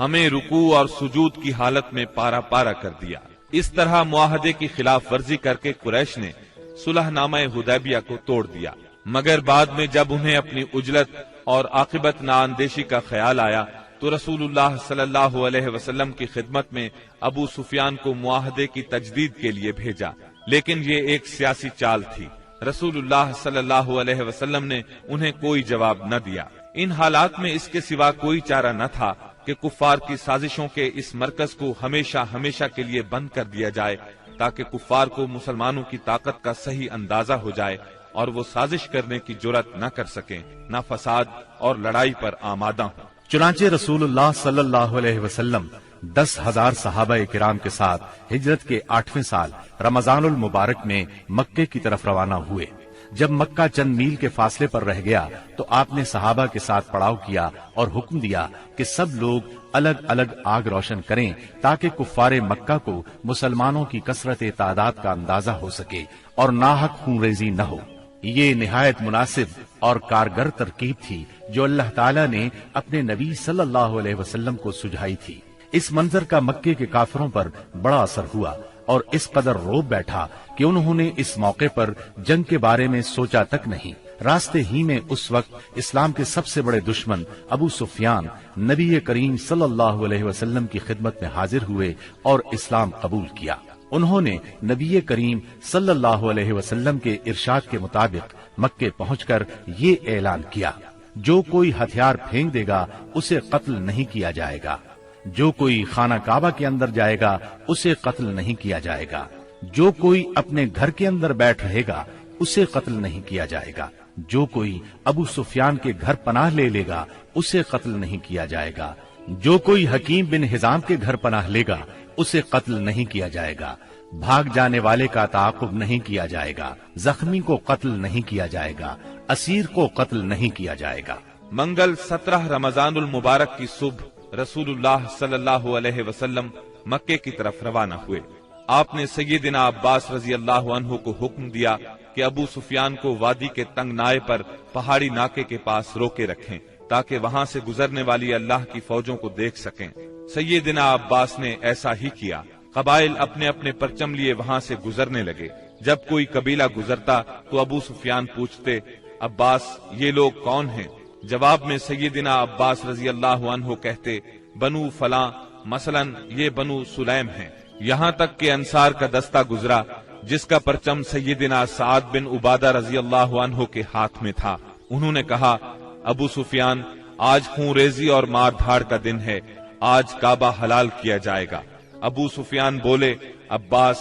ہمیں رکوع اور سجود کی حالت میں پارا پارا کر دیا۔ اس طرح معاہدے کی خلاف ورزی کر کے قریش نے صلح نامہ حدیبیہ کو توڑ دیا، مگر بعد میں جب انہیں اپنی عجلت اور عاقبت نااندیشی کا خیال آیا تو رسول اللہ صلی اللہ علیہ وسلم کی خدمت میں ابو سفیان کو معاہدے کی تجدید کے لیے بھیجا، لیکن یہ ایک سیاسی چال تھی۔ رسول اللہ صلی اللہ علیہ وسلم نے انہیں کوئی جواب نہ دیا۔ ان حالات میں اس کے سوا کوئی چارہ نہ تھا کہ کفار کی سازشوں کے اس مرکز کو ہمیشہ کے لیے بند کر دیا جائے، تاکہ کفار کو مسلمانوں کی طاقت کا صحیح اندازہ ہو جائے اور وہ سازش کرنے کی جرأت نہ کر سکیں، نہ فساد اور لڑائی پر آمادہ ہوں۔ چنانچہ رسول اللہ صلی اللہ علیہ وسلم 10,000 صحابہ کرام کے ساتھ ہجرت کے 8ویں سال رمضان المبارک میں مکے کی طرف روانہ ہوئے۔ جب مکہ چند میل کے فاصلے پر رہ گیا تو آپ نے صحابہ کے ساتھ پڑاؤ کیا اور حکم دیا کہ سب لوگ الگ الگ آگ روشن کریں تاکہ کفار مکہ کو مسلمانوں کی کثرت تعداد کا اندازہ ہو سکے اور ناحق خون ریزی نہ ہو۔ یہ نہایت مناسب اور کارگر ترکیب تھی جو اللہ تعالیٰ نے اپنے نبی صلی اللہ علیہ وسلم کو سجھائی تھی۔ اس منظر کا مکے کے کافروں پر بڑا اثر ہوا اور اس قدر روب بیٹھا کہ انہوں نے اس موقع پر جنگ کے بارے میں سوچا تک نہیں۔ راستے ہی میں اس وقت اسلام کے سب سے بڑے دشمن ابو سفیان نبی کریم صلی اللہ علیہ وسلم کی خدمت میں حاضر ہوئے اور اسلام قبول کیا۔ انہوں نے نبی کریم صلی اللہ علیہ وسلم کے ارشاد کے مطابق مکے پہنچ کر یہ اعلان کیا: جو کوئی ہتھیار پھینک دے گا اسے قتل نہیں کیا جائے گا، جو کوئی خانہ کعبہ کے اندر جائے گا اسے قتل نہیں کیا جائے گا، جو کوئی اپنے گھر کے اندر بیٹھ رہے گا اسے قتل نہیں کیا جائے گا، جو کوئی ابو سفیان کے گھر پناہ لے لے گا اسے قتل نہیں کیا جائے گا، جو کوئی حکیم بن حزام کے گھر پناہ لے گا اسے قتل نہیں کیا جائے گا، بھاگ جانے والے کا تعاقب نہیں کیا جائے گا، زخمی کو قتل نہیں کیا جائے گا، اسیر کو قتل نہیں کیا جائے گا۔ منگل 17 رمضان المبارک کی صبح رسول اللہ صلی اللہ علیہ وسلم مکے کی طرف روانہ ہوئے۔ آپ نے سیدنا عباس رضی اللہ عنہ کو حکم دیا کہ ابو سفیان کو وادی کے تنگ نائے پر پہاڑی ناکے کے پاس روکے رکھیں تاکہ وہاں سے گزرنے والی اللہ کی فوجوں کو دیکھ سکیں۔ سیدنا عباس نے ایسا ہی کیا۔ قبائل اپنے اپنے پرچم لیے وہاں سے گزرنے لگے۔ جب کوئی قبیلہ گزرتا تو ابو سفیان پوچھتے، عباس یہ لوگ کون ہیں؟ جواب میں سیدنا عباس رضی اللہ عنہ کہتے، بنو فلاں، مثلا یہ بنو سلیم ہیں۔ یہاں تک کہ انصار کا دستہ گزرا جس کا پرچم سیدنا سعد بن عبادہ رضی اللہ عنہ کے ہاتھ میں تھا۔ انہوں نے کہا، ابو سفیان آج خون ریزی اور مار دھاڑ کا دن ہے، آج کعبہ حلال کیا جائے گا۔ ابو سفیان بولے، عباس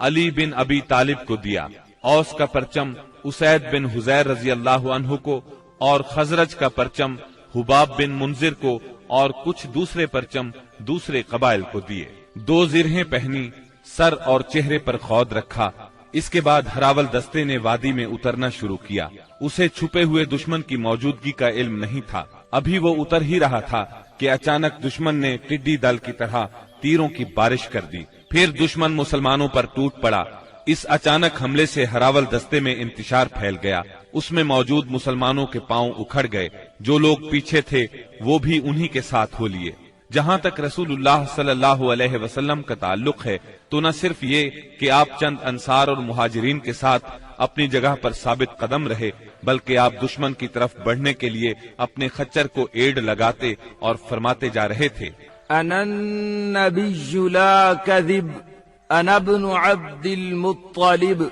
علی بن ابی طالب کو دیا، اوس کا پرچم اسید بن حزیر رضی اللہ عنہ کو، اور خزرج کا پرچم حباب بن منذر کو، اور کچھ دوسرے پرچم دوسرے قبائل کو دیے۔ 2 زرہیں پہنی، سر اور چہرے پر خود رکھا۔ اس کے بعد ہراول دستے نے وادی میں اترنا شروع کیا۔ اسے چھپے ہوئے دشمن کی موجودگی کا علم نہیں تھا، ابھی وہ اتر ہی رہا تھا کہ اچانک دشمن نے ٹڈی دل کی طرح تیروں کی بارش کر دی۔ پھر دشمن مسلمانوں پر ٹوٹ پڑا۔ اس اچانک حملے سے ہراول دستے میں انتشار پھیل گیا، اس میں موجود مسلمانوں کے پاؤں اکھڑ گئے، جو لوگ پیچھے تھے وہ بھی انہی کے ساتھ ہو لیے۔ جہاں تک رسول اللہ صلی اللہ علیہ وسلم کا تعلق ہے تو نہ صرف یہ کہ آپ چند انصار اور مہاجرین کے ساتھ اپنی جگہ پر ثابت قدم رہے، بلکہ آپ دشمن کی طرف بڑھنے کے لیے اپنے خچر کو ایڑ لگاتے اور فرماتے جا رہے تھے، انا النبی لا کذب انا ابن عبد المطلب،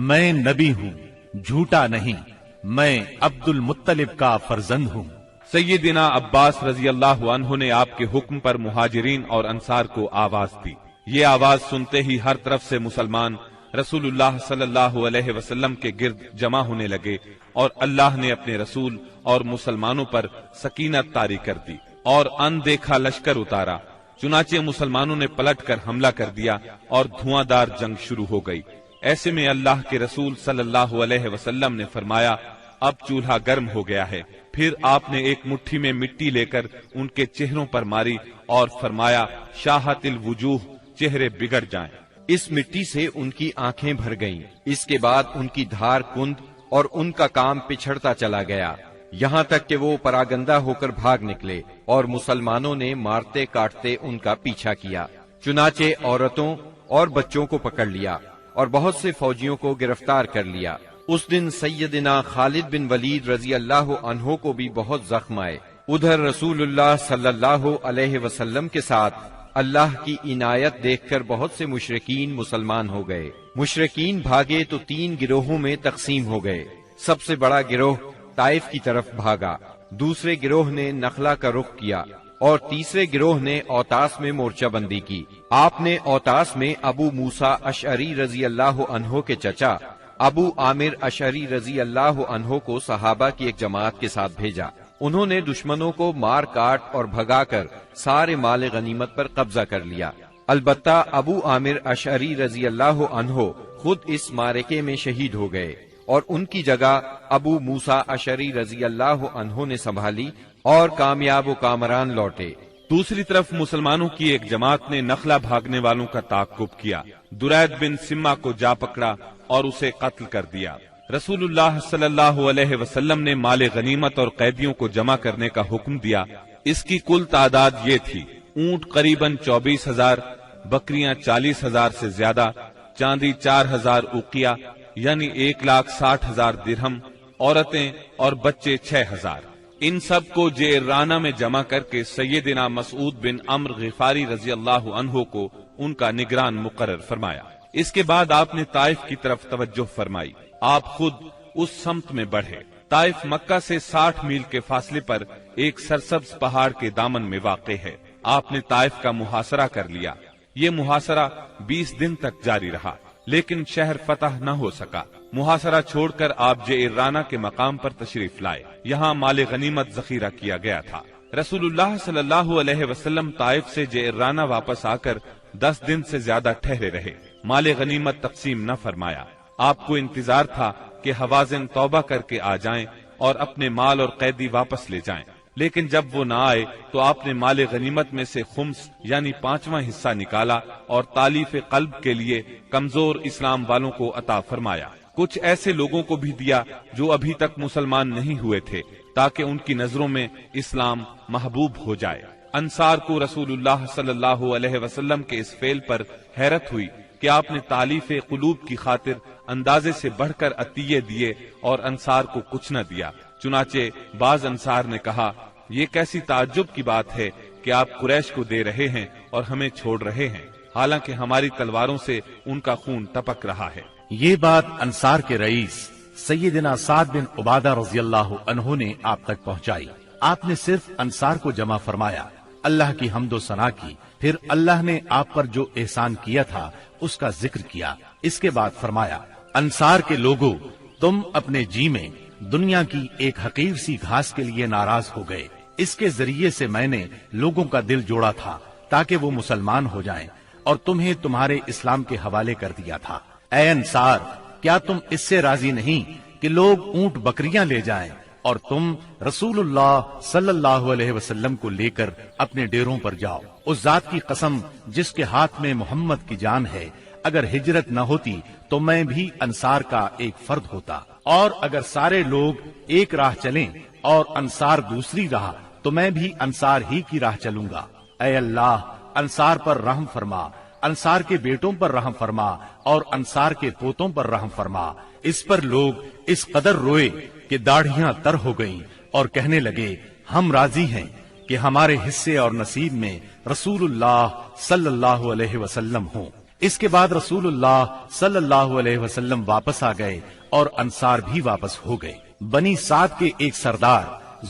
میں نبی ہوں، جھوٹا نہیں، میں عبد المطلب کا فرزند ہوں۔ سیدنا عباس رضی اللہ عنہ نے آپ کے حکم پر مہاجرین اور انصار کو آواز دی۔ یہ آواز سنتے ہی ہر طرف سے مسلمان رسول اللہ صلی اللہ علیہ وسلم کے گرد جمع ہونے لگے، اور اللہ نے اپنے رسول اور مسلمانوں پر سکینت طاری کر دی اور ان دیکھا لشکر اتارا۔ چنانچہ مسلمانوں نے پلٹ کر حملہ کر دیا اور دھواں دار جنگ شروع ہو گئی۔ ایسے میں اللہ کے رسول صلی اللہ علیہ وسلم نے فرمایا، اب چولہا گرم ہو گیا ہے۔ پھر آپ نے ایک مٹھی میں مٹی لے کر ان کے چہروں پر ماری اور فرمایا، شاہت الوجوہ، چہرے بگڑ جائیں۔ اس مٹی سے ان کی آنکھیں بھر گئیں۔ اس کے بعد ان کی دھار کند اور ان کا کام پچھڑتا چلا گیا، یہاں تک کہ وہ پراگندہ ہو کر بھاگ نکلے، اور مسلمانوں نے مارتے کاٹتے ان کا پیچھا کیا۔ چنانچہ عورتوں اور بچوں کو پکڑ لیا اور بہت سے فوجیوں کو گرفتار کر لیا۔ اس دن سیدنا خالد بن ولید رضی اللہ عنہ کو بھی بہت زخم آئے۔ ادھر رسول اللہ صلی اللہ علیہ وسلم کے ساتھ اللہ کی عنایت دیکھ کر بہت سے مشرکین مسلمان ہو گئے۔ مشرکین بھاگے تو 3 گروہوں میں تقسیم ہو گئے۔ سب سے بڑا گروہ طائف کی طرف بھاگا، دوسرے گروہ نے نخلا کا رخ کیا، اور تیسرے گروہ نے اوتاس میں مورچہ بندی کی۔ آپ نے اوتاس میں ابو موسیٰ اشعری رضی اللہ عنہ کے چچا ابو عامر اشعری رضی اللہ عنہ کو صحابہ کی ایک جماعت کے ساتھ بھیجا۔ انہوں نے دشمنوں کو مار کاٹ اور بھگا کر سارے مال غنیمت پر قبضہ کر لیا۔ البتہ ابو عامر اشعری رضی اللہ عنہ خود اس معرکے میں شہید ہو گئے، اور ان کی جگہ ابو موسیٰ اشعری رضی اللہ عنہ نے سنبھالی اور کامیاب و کامران لوٹے۔ دوسری طرف مسلمانوں کی ایک جماعت نے نخلا بھاگنے والوں کا تعاقب کیا، درید بن سما کو جا پکڑا اور اسے قتل کر دیا۔ رسول اللہ صلی اللہ علیہ وسلم نے مال غنیمت اور قیدیوں کو جمع کرنے کا حکم دیا۔ اس کی کل تعداد یہ تھی، اونٹ قریباً 24,000، بکریاں 40,000 سے زیادہ، چاندی 4,000 اوقیہ یعنی 1,60,000 درہم، عورتیں اور بچے 6,000۔ ان سب کو جعرانہ میں جمع کر کے سیدنا مسعود بن عمرو غفاری رضی اللہ عنہ کو ان کا نگران مقرر فرمایا۔ اس کے بعد آپ نے طائف کی طرف توجہ فرمائی۔ آپ خود اس سمت میں بڑھے۔ طائف مکہ سے 60 میل کے فاصلے پر ایک سرسبز پہاڑ کے دامن میں واقع ہے۔ آپ نے طائف کا محاصرہ کر لیا۔ یہ محاصرہ 20 دن تک جاری رہا، لیکن شہر فتح نہ ہو سکا۔ محاصرہ چھوڑ کر آپ جعرانہ کے مقام پر تشریف لائے۔ یہاں مال غنیمت ذخیرہ کیا گیا تھا۔ رسول اللہ صلی اللہ علیہ وسلم طائف سے جعرانہ واپس آ کر 10 دن سے زیادہ ٹھہرے رہے۔ مال غنیمت تقسیم نہ فرمایا۔ آپ کو انتظار تھا کہ حوازن توبہ کر کے آ جائیں اور اپنے مال اور قیدی واپس لے جائیں، لیکن جب وہ نہ آئے تو آپ نے مال غنیمت میں سے خمس یعنی 5واں حصہ نکالا اور تالیف قلب کے لیے کمزور اسلام والوں کو عطا فرمایا۔ کچھ ایسے لوگوں کو بھی دیا جو ابھی تک مسلمان نہیں ہوئے تھے، تاکہ ان کی نظروں میں اسلام محبوب ہو جائے۔ انصار کو رسول اللہ صلی اللہ علیہ وسلم کے اس فعل پر حیرت ہوئی کہ آپ نے تالیف قلوب کی خاطر اندازے سے بڑھ کر عطیے دیے اور انصار کو کچھ نہ دیا۔ چنانچہ بعض انصار نے کہا، یہ کیسی تعجب کی بات ہے کہ آپ قریش کو دے رہے ہیں اور ہمیں چھوڑ رہے ہیں، حالانکہ ہماری تلواروں سے ان کا خون ٹپک رہا ہے۔ یہ بات انصار کے رئیس سیدنا سعد بن عبادہ رضی اللہ عنہ نے آپ تک پہنچائی۔ آپ نے صرف انصار کو جمع فرمایا۔ اللہ کی حمد و ثنا کی، پھر اللہ نے آپ پر جو احسان کیا تھا اس کا ذکر کیا۔ اس کے بعد فرمایا، انصار کے لوگوں، تم اپنے جی میں دنیا کی ایک حقیر سی گھاس کے لیے ناراض ہو گئے۔ اس کے ذریعے سے میں نے لوگوں کا دل جوڑا تھا تاکہ وہ مسلمان ہو جائیں، اور تمہیں تمہارے اسلام کے حوالے کر دیا تھا۔ اے انصار، کیا تم اس سے راضی نہیں کہ لوگ اونٹ بکریاں لے جائیں اور تم رسول اللہ صلی اللہ علیہ وسلم کو لے کر اپنے ڈیروں پر جاؤ؟ اس ذات کی قسم جس کے ہاتھ میں محمد کی جان ہے، اگر ہجرت نہ ہوتی تو میں بھی انصار کا ایک فرد ہوتا، اور اگر سارے لوگ ایک راہ چلیں اور انصار دوسری راہ تو میں بھی انصار ہی کی راہ چلوں گا۔ اے اللہ، انصار پر رحم فرما، انصار کے بیٹوں پر رحم فرما اور انصار کے پوتوں پر رحم فرما۔ اس پر لوگ اس قدر روئے کہ داڑھیاں تر ہو گئیں اور کہنے لگے، ہم راضی ہیں کہ ہمارے حصے اور نصیب میں رسول اللہ صلی اللہ علیہ وسلم ہوں۔ اس کے بعد رسول اللہ صلی اللہ علیہ وسلم واپس آ گئے اور انصار بھی واپس ہو گئے۔ بنی سعد کے ایک سردار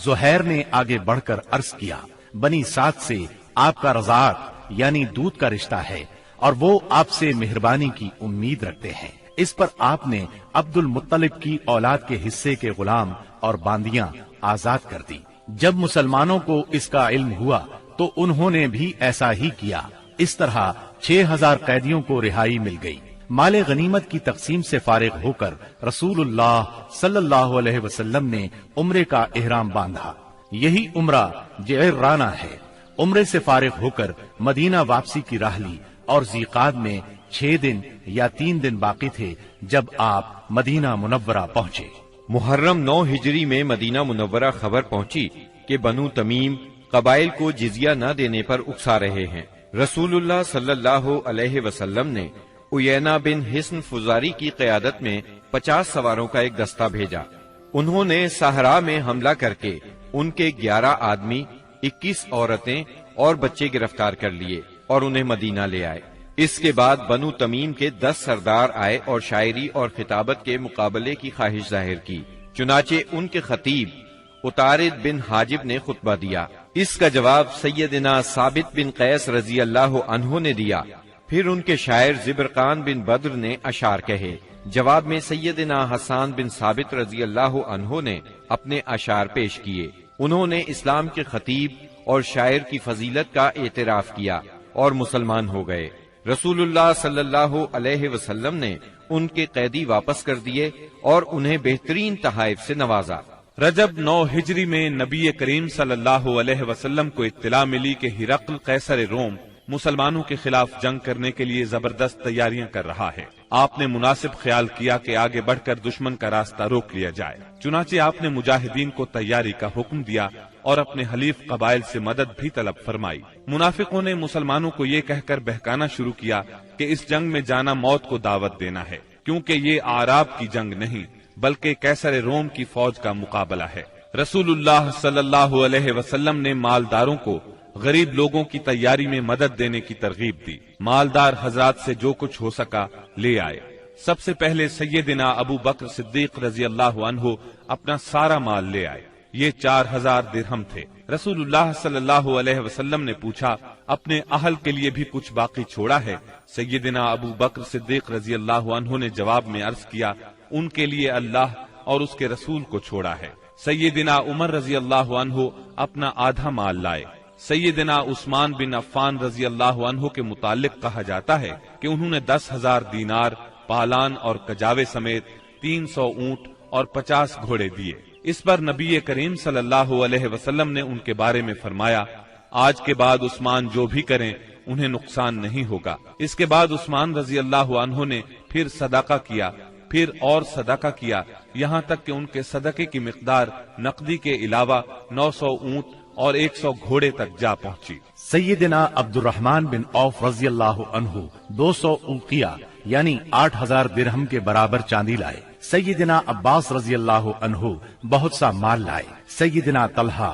زہیر نے آگے بڑھ کر عرض کیا، بنی سعد سے آپ کا رضاعت یعنی دودھ کا رشتہ ہے اور وہ آپ سے مہربانی کی امید رکھتے ہیں۔ اس پر آپ نے عبد المطلب کی اولاد کے حصے کے غلام اور باندیاں آزاد کر دی۔ جب مسلمانوں کو اس کا علم ہوا تو انہوں نے بھی ایسا ہی کیا۔ اس طرح 6000 قیدیوں کو رہائی مل گئی۔ مال غنیمت کی تقسیم سے فارغ ہو کر رسول اللہ صلی اللہ علیہ وسلم نے عمرے کا احرام باندھا۔ یہی عمرہ جعرانہ ہے۔ عمرے سے فارغ ہو کر مدینہ واپسی کی راہ لی اور ذیقعد میں 6 دن یا 3 دن باقی تھے جب آپ مدینہ منورہ پہنچے۔ محرم 9 ہجری میں مدینہ منورہ خبر پہنچی کہ بنو تمیم قبائل کو جزیہ نہ دینے پر اکسا رہے ہیں۔ رسول اللہ صلی اللہ علیہ وسلم نے عیینہ بن حصن فزاری کی قیادت میں 50 سواروں کا ایک دستہ بھیجا۔ انہوں نے صحرا میں حملہ کر کے ان کے 11 آدمی، 21 عورتیں اور بچے گرفتار کر لیے اور انہیں مدینہ لے آئے۔ اس کے بعد بنو تمیم کے 10 سردار آئے اور شاعری اور خطابت کے مقابلے کی خواہش ظاہر کی۔ چنانچہ ان کے خطیب اتارد بن حاجب نے خطبہ دیا۔ اس کا جواب سیدنا ثابت بن قیس رضی اللہ عنہ نے دیا۔ پھر ان کے شاعر زبرقان بن بدر نے اشعار کہے۔ جواب میں سیدنا حسان بن ثابت رضی اللہ عنہ نے اپنے اشعار پیش کیے۔ انہوں نے اسلام کے خطیب اور شاعر کی فضیلت کا اعتراف کیا اور مسلمان ہو گئے۔ رسول اللہ صلی اللہ علیہ وسلم نے ان کے قیدی واپس کر دیے اور انہیں بہترین تحائف سے نوازا۔ رجب 9 ہجری میں نبی کریم صلی اللہ علیہ وسلم کو اطلاع ملی کہ ہرقل قیصر روم مسلمانوں کے خلاف جنگ کرنے کے لیے زبردست تیاریاں کر رہا ہے۔ آپ نے مناسب خیال کیا کہ آگے بڑھ کر دشمن کا راستہ روک لیا جائے۔ چنانچہ آپ نے مجاہدین کو تیاری کا حکم دیا اور اپنے حلیف قبائل سے مدد بھی طلب فرمائی۔ منافقوں نے مسلمانوں کو یہ کہہ کر بہکانا شروع کیا کہ اس جنگ میں جانا موت کو دعوت دینا ہے، کیونکہ یہ اعراب کی جنگ نہیں بلکہ قیصر روم کی فوج کا مقابلہ ہے۔ رسول اللہ صلی اللہ علیہ وسلم نے مالداروں کو غریب لوگوں کی تیاری میں مدد دینے کی ترغیب دی۔ مالدار حضرات سے جو کچھ ہو سکا لے آئے۔ سب سے پہلے سیدنا ابو بکر صدیق رضی اللہ عنہ اپنا سارا مال لے آئے۔ یہ 4000 درہم تھے۔ رسول اللہ صلی اللہ علیہ وسلم نے پوچھا، اپنے اہل کے لیے بھی کچھ باقی چھوڑا ہے؟ سیدنا ابو بکر صدیق رضی اللہ عنہ نے جواب میں عرض کیا، ان کے لیے اللہ اور اس کے رسول کو چھوڑا ہے۔ سیدنا عمر رضی اللہ عنہ اپنا آدھا مال لائے۔ سیدنا عثمان بن عفان رضی اللہ عنہ کے متعلق کہا جاتا ہے کہ انہوں نے 10,000 دینار، پالان اور کجاوے سمیت 300 اونٹ اور 50 گھوڑے دیے۔ اس پر نبی کریم صلی اللہ علیہ وسلم نے ان کے بارے میں فرمایا، آج کے بعد عثمان جو بھی کریں انہیں نقصان نہیں ہوگا۔ اس کے بعد عثمان رضی اللہ عنہ نے پھر صدقہ کیا، پھر اور صدقہ کیا، یہاں تک کہ ان کے صدقے کی مقدار نقدی کے علاوہ 900 اونٹ اور 100 گھوڑے تک جا پہنچی۔ سیدنا عبد الرحمن بن عوف رضی اللہ عنہ 200 اوقیہ یعنی 8000 درہم کے برابر چاندی لائے۔ سیدنا عباس رضی اللہ عنہ بہت سا مال لائے۔ سیدنا طلحہ،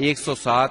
107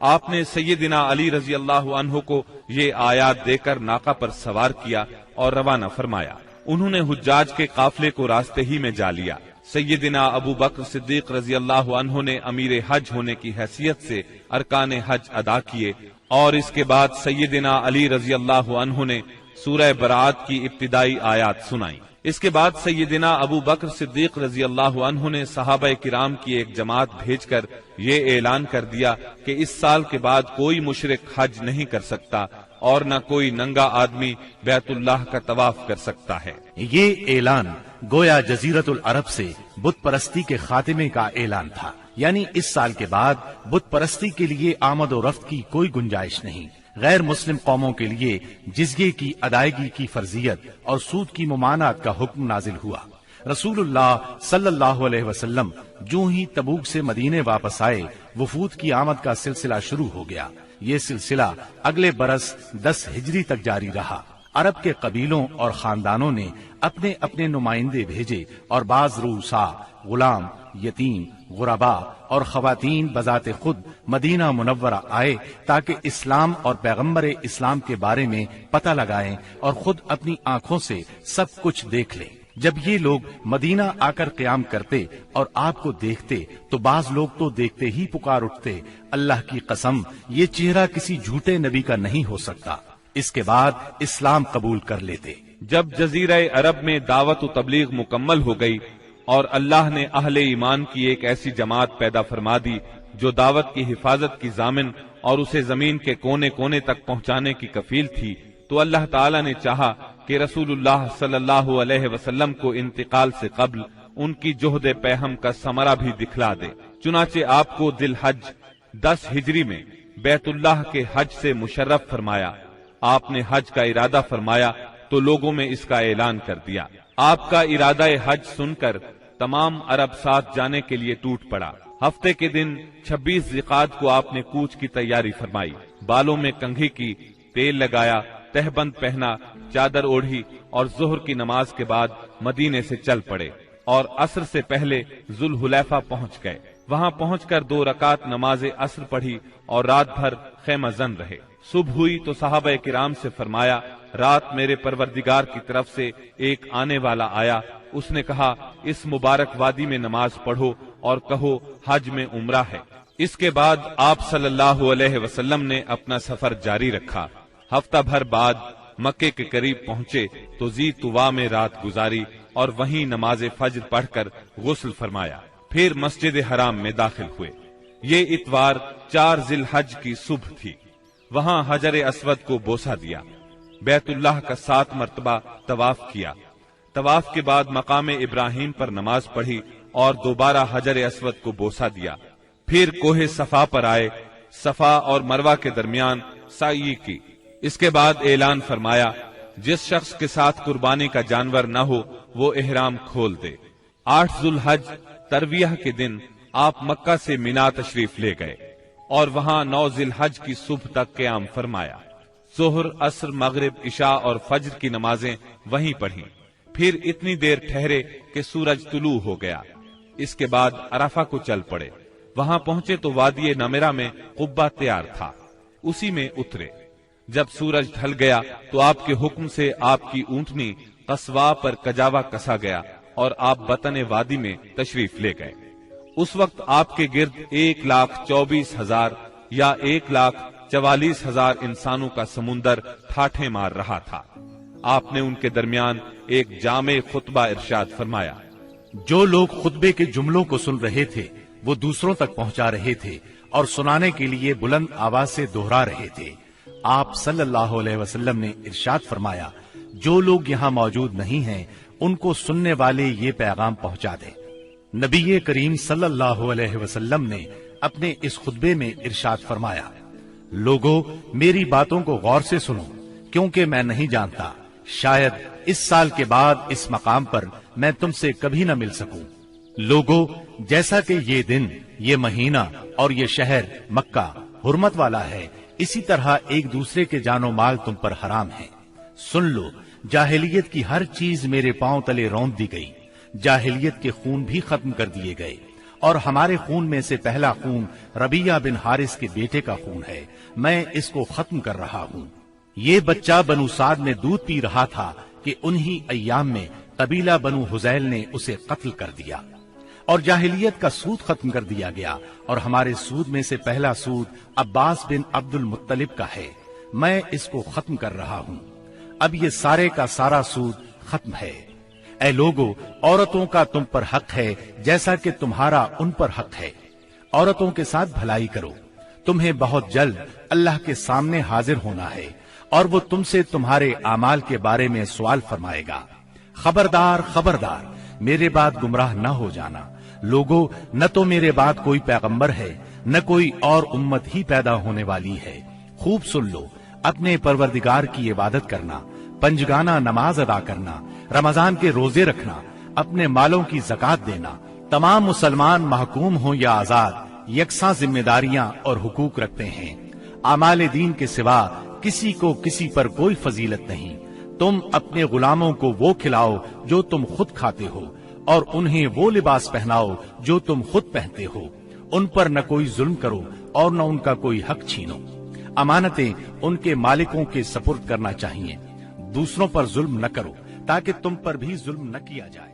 آپ نے سیدنا علی رضی اللہ عنہ کو یہ آیات دے کر ناقہ پر سوار کیا اور روانہ فرمایا۔ انہوں نے حجاج کے قافلے کو راستے ہی میں جا لیا۔ سیدنا ابو بکر صدیق رضی اللہ عنہ نے امیر حج ہونے کی حیثیت سے ارکان حج ادا کیے، اور اس کے بعد سیدنا علی رضی اللہ عنہ نے سورہ برات کی ابتدائی آیات سنائی۔ اس کے بعد سیدنا ابو بکر صدیق رضی اللہ عنہ نے صحابہ کرام کی ایک جماعت بھیج کر یہ اعلان کر دیا کہ اس سال کے بعد کوئی مشرک حج نہیں کر سکتا اور نہ کوئی ننگا آدمی بیت اللہ کا طواف کر سکتا ہے۔ یہ اعلان گویا جزیرت العرب سے بت پرستی کے خاتمے کا اعلان تھا، یعنی اس سال کے بعد بت پرستی کے لیے آمد و رفت کی کوئی گنجائش نہیں۔ غیر مسلم قوموں کے لیے جزیے کی ادائیگی کی فرضیت اور سود کی ممانعت کا حکم نازل ہوا۔ رسول اللہ صلی اللہ علیہ وسلم جو ہی تبوک سے مدینے واپس آئے، وفود کی آمد کا سلسلہ شروع ہو گیا۔ یہ سلسلہ اگلے برس 10 ہجری تک جاری رہا۔ عرب کے قبیلوں اور خاندانوں نے اپنے اپنے نمائندے بھیجے اور بعض رؤسا، غلام، یتیم، غربا اور خواتین بذات خود مدینہ منورہ آئے تاکہ اسلام اور پیغمبر اسلام کے بارے میں پتہ لگائیں اور خود اپنی آنکھوں سے سب کچھ دیکھ لیں۔ جب یہ لوگ مدینہ آ کر قیام کرتے اور آپ کو دیکھتے تو بعض لوگ تو دیکھتے ہی پکار اٹھتے، اللہ کی قسم یہ چہرہ کسی جھوٹے نبی کا نہیں ہو سکتا۔ اس کے بعد اسلام قبول کر لیتے۔ جب جزیرہ عرب میں دعوت و تبلیغ مکمل ہو گئی اور اللہ نے اہل ایمان کی ایک ایسی جماعت پیدا فرما دی جو دعوت کی حفاظت کی ضامن اور اسے زمین کے کونے کونے تک پہنچانے کی کفیل تھی، تو اللہ تعالی نے چاہا کہ رسول اللہ صلی اللہ علیہ وسلم کو انتقال سے قبل ان کی جہد پیہم کا ثمرہ بھی دکھلا دے۔ چنانچہ آپ کو ذی الحج 10 ہجری میں بیت اللہ کے حج سے مشرف فرمایا۔ آپ نے حج کا ارادہ فرمایا تو لوگوں میں اس کا اعلان کر دیا۔ آپ کا ارادہ حج سن کر تمام عرب ساتھ جانے کے لیے ٹوٹ پڑا۔ ہفتے کے دن 26 ذیقعد کو آپ نے کوچ کی تیاری فرمائی، بالوں میں کنگھی کی، تیل لگایا، تہبند پہنا، چادر اوڑھی اور ظہر کی نماز کے بعد مدینے سے چل پڑے اور عصر سے پہلے ذوالحلیفہ پہنچ گئے۔ وہاں پہنچ کر 2 رکعت نماز عصر پڑھی اور رات بھر خیمہ زن رہے۔ صبح ہوئی تو صحابہ کرام سے فرمایا، رات میرے پروردگار کی طرف سے ایک آنے والا آیا، اس نے کہا اس مبارک وادی میں نماز پڑھو اور کہو حج میں عمرہ ہے۔ اس کے بعد آپ صلی اللہ علیہ وسلم نے اپنا سفر جاری رکھا۔ ہفتہ بھر بعد مکے کے قریب پہنچے تو ذی طوا میں رات گزاری اور وہیں نماز فجر پڑھ کر غسل فرمایا، پھر مسجد حرام میں داخل ہوئے۔ یہ اتوار 4 ذی الحج کی صبح تھی۔ وہاں حجر اسود کو بوسہ دیا، بیت اللہ کا 7 مرتبہ طواف کیا۔ طواف کے بعد مقام ابراہیم پر نماز پڑھی اور دوبارہ حجر اسود کو بوسہ دیا۔ پھر کوہ صفا پر آئے، صفا اور مروہ کے درمیان سعی کی۔ اس کے بعد اعلان فرمایا، جس شخص کے ساتھ قربانی کا جانور نہ ہو وہ احرام کھول دے۔ 8 ذی الحج ترویہ کے دن آپ مکہ سے مینا تشریف لے گئے اور وہاں 9 ذی الحج کی صبح تک قیام فرمایا۔ ظہر، عصر، مغرب، عشاء اور فجر کی نمازیں وہیں پڑھیں، پھر اتنی دیر ٹھہرے کہ سورج طلوع ہو گیا۔ اس کے بعد عرفہ کو چل پڑے۔ وہاں پہنچے تو وادی نمرہ میں قبہ تیار تھا، اسی میں اترے۔ جب سورج ڈھل گیا تو آپ کے حکم سے آپ کی اونٹنی قصوا پر کجاوا کسا گیا اور آپ بطن وادی میں تشریف لے گئے۔ اس وقت آپ کے گرد 1,24,000 یا 1,44,000 انسانوں کا سمندر ٹھاٹھیں مار رہا تھا۔ آپ نے ان کے درمیان ایک جامع خطبہ ارشاد فرمایا۔ جو لوگ خطبے کے جملوں کو سن رہے تھے وہ دوسروں تک پہنچا رہے تھے اور سنانے کے لیے بلند آواز سے دہرا رہے تھے۔ آپ صلی اللہ علیہ وسلم نے ارشاد فرمایا، جو لوگ یہاں موجود نہیں ہیں ان کو سننے والے یہ پیغام پہنچا دیں۔ نبی کریم صلی اللہ علیہ وسلم نے اپنے اس خطبے میں ارشاد فرمایا، لوگو میری باتوں کو غور سے سنو، کیونکہ میں نہیں جانتا، شاید اس سال کے بعد اس مقام پر میں تم سے کبھی نہ مل سکوں۔ لوگو جیسا کہ یہ دن، یہ مہینہ اور یہ شہر مکہ حرمت والا ہے، اسی طرح ایک دوسرے کے جان و مال تم پر حرام ہے۔ سن لو، جاہلیت کی ہر چیز میرے پاؤں تلے روند دی گئی، جاہلیت کے خون بھی ختم کر دیے گئے اور ہمارے خون میں سے پہلا خون ربیہ بن حارث کے بیٹے کا خون ہے، میں اس کو ختم کر رہا ہوں۔ یہ بچہ بنو سعد میں دودھ پی رہا تھا کہ انہی ایام میں قبیلہ بنو حذیل نے اسے قتل کر دیا، اور جاہلیت کا سود ختم کر دیا گیا، اور ہمارے سود میں سے پہلا سود عباس بن عبد المطلب کا ہے، میں اس کو ختم کر رہا ہوں۔ اب یہ سارے کا سارا سود ختم ہے۔ اے لوگو، عورتوں کا تم پر حق ہے جیسا کہ تمہارا ان پر حق ہے، عورتوں کے ساتھ بھلائی کرو، تمہیں بہت جلد اللہ کے سامنے حاضر ہونا ہے، اور وہ تم سے تمہارے اعمال کے بارے میں سوال فرمائے گا۔ خبردار خبردار، میرے بعد گمراہ نہ ہو جانا۔ لوگو، نہ تو میرے بعد کوئی پیغمبر ہے، نہ کوئی اور امت ہی پیدا ہونے والی ہے۔ خوب سن لو، اپنے پروردگار کی عبادت کرنا، پنجگانہ نماز ادا کرنا، رمضان کے روزے رکھنا، اپنے مالوں کی زکات دینا، تمام مسلمان محکوم ہوں یا آزاد یکساں ذمہ داریاں اور حقوق رکھتے ہیں۔ اعمال دین کے سوا کسی کو کسی پر کوئی فضیلت نہیں۔ تم اپنے غلاموں کو وہ کھلاؤ جو تم خود کھاتے ہو، اور انہیں وہ لباس پہناؤ جو تم خود پہنتے ہو۔ ان پر نہ کوئی ظلم کرو اور نہ ان کا کوئی حق چھینو۔ امانتیں ان کے مالکوں کے سپرد کرنا چاہیے۔ دوسروں پر ظلم نہ کرو تاکہ تم پر بھی ظلم نہ کیا جائے۔